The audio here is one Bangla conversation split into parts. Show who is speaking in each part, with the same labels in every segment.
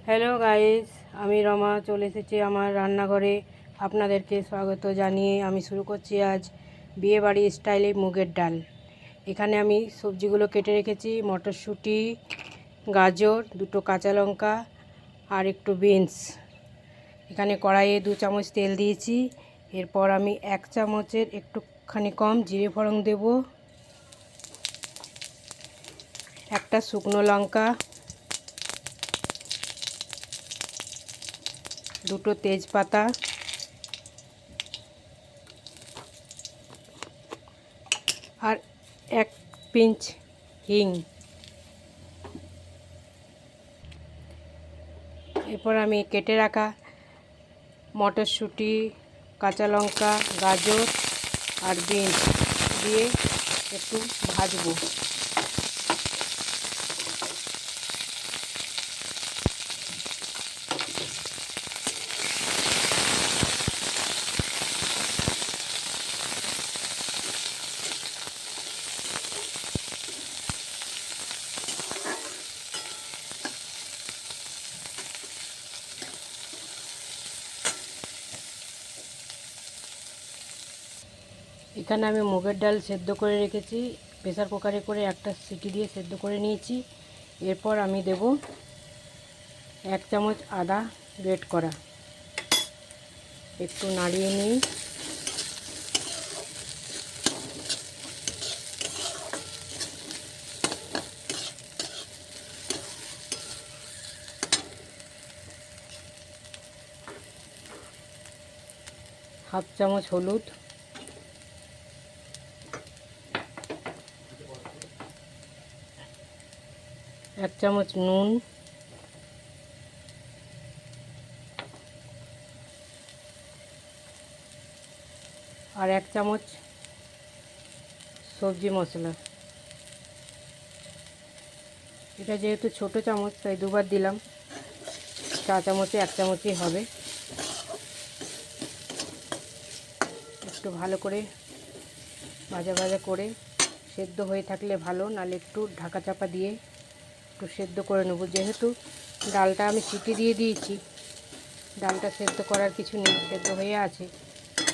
Speaker 1: হ্যালো গাইস, আমি রমা চলে এসেছি আমার রান্নাঘরে। আপনাদেরকে স্বাগত জানিয়ে আমি শুরু করছি আজ বিয়েবাড়ি স্টাইলে মুগের ডাল। এখানে আমি সবজিগুলো কেটে রেখেছি, মটরশুঁটি, গাজর, দুটো কাঁচা লঙ্কা আর একটু বিনস। এখানে কড়াইয়ে 2 চামচ তেল দিয়েছি। এরপর আমি 1 চামচের একটুখানি কম জিরে ফোড়ন দেব, একটা শুকনো লঙ্কা, দুটো তেজপাতা আর 1 পিঞ্চ হিং। এরপর আমি কেটে রাখা মটরশুঁটি, কাঁচা লঙ্কা, গাজর আর বিনস দিয়ে একটু ভাজবো। এখানে আমি মুগের ডাল সেদ্ধ করে রেখেছি, প্রেসার কুকারে করে একটা সিটি দিয়ে সেদ্ধ করে নিয়েছি। এরপর আমি দেব 1 চামচ আদা গ্রেট করা, একটু নাড়িয়ে নিই। হাফ চামচ হলুদ, 1 চামচ নুন, আর 1 চামচ সবজি মশলা। এটা যেহেতু ছোট চামচ তাই দুবার দিলাম, 4 চামচে 1 চামচই হবে। একটু ভালো করে ভাজা ভাজা করে সেদ্ধ হয়ে থাকলে ভালো, নাহলে একটু ঢাকা চাপা দিয়ে একটু সেদ্ধ করে নেব। যেহেতু ডালটা আমি সিটি দিয়ে দিয়েছি, ডালটা সেদ্ধ করার কিছু নেই, সেদ্ধ হয়ে আছে।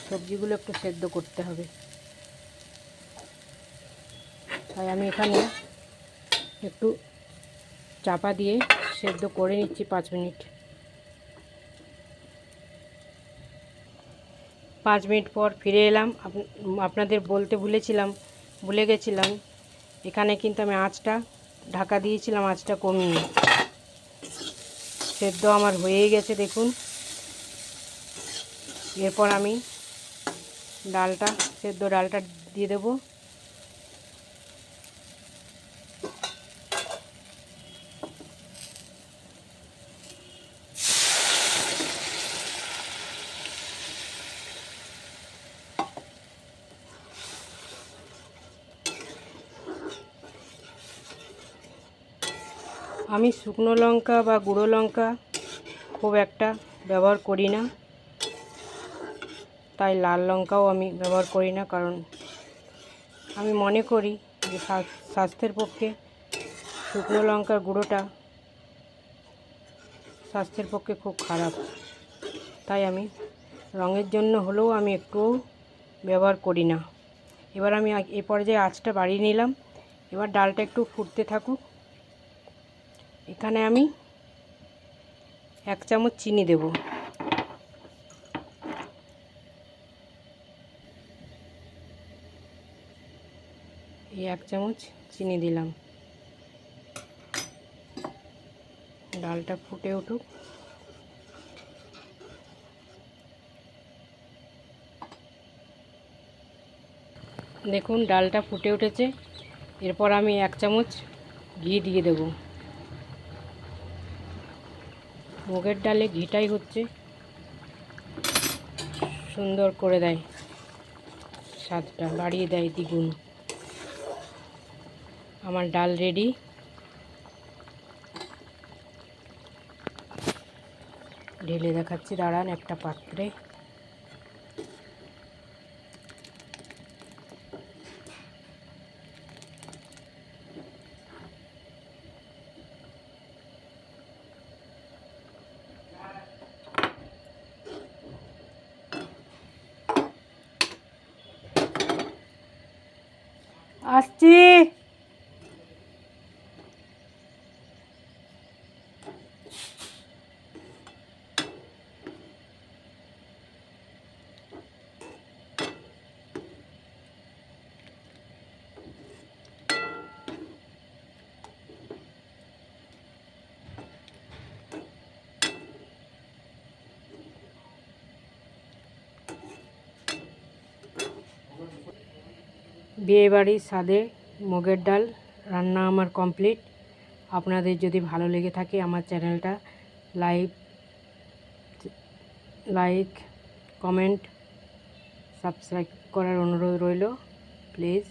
Speaker 1: সবজিগুলো একটু সেদ্ধ করতে হবে, তাই আমি এখানে একটু চাপা দিয়ে সেদ্ধ করে নিচ্ছি 5 মিনিট। 5 মিনিট পর ফিরে এলাম। আপনাদের বলতে ভুলে গেছিলাম, এখানে কিন্তু আমি আঁচটা ঢাকা দিয়েছিলাম, আঁচটা কমিয়ে। সেদ্ধ আমার হয়েই গেছে দেখুন। এরপর আমি সেদ্ধ ডালটা দিয়ে দেব। আমি শুকনো লঙ্কা বা গুঁড়ো লঙ্কা খুব একটা ব্যবহার করি না, তাই লাল লঙ্কাও আমি ব্যবহার করি না, কারণ আমি মনে করি যে স্বাস্থ্যের পক্ষে শুকনো লঙ্কার গুঁড়োটা স্বাস্থ্যের পক্ষে খুব খারাপ। তাই আমি রঙের জন্য হলেও আমি একটুও ব্যবহার করি না। এবার আমি এই পর্যায়ে আঁচটা বাড়িয়ে নিলাম। এবার ডালটা একটু ফুটতে থাকুক। এখানে আমি 1 চামচ চিনি দেব। এই 1 চামচ চিনি দিলাম। ডালটা ফুটে উঠুক। দেখুন ডালটা ফুটে উঠেছে। এরপর আমি 1 চামচ ঘি দিয়ে দেব। মুগের ডালে ঘিটাই হচ্ছে সুন্দর করে দেয়, স্বাদটা বাড়িয়ে দেয় দ্বিগুণ। আমার ডাল রেডি। ঢেলে দেখাচ্ছি, দাঁড়ান একটা পাত্রে। আসছি। বিয়েবাড়ির স্বাদে মুগের ডাল রান্না আমার কমপ্লিট। আপনাদের যদি ভালো লেগে থাকে আমার চ্যানেলটা লাইক কমেন্ট সাবস্ক্রাইব করার অনুরোধ রইল প্লিজ।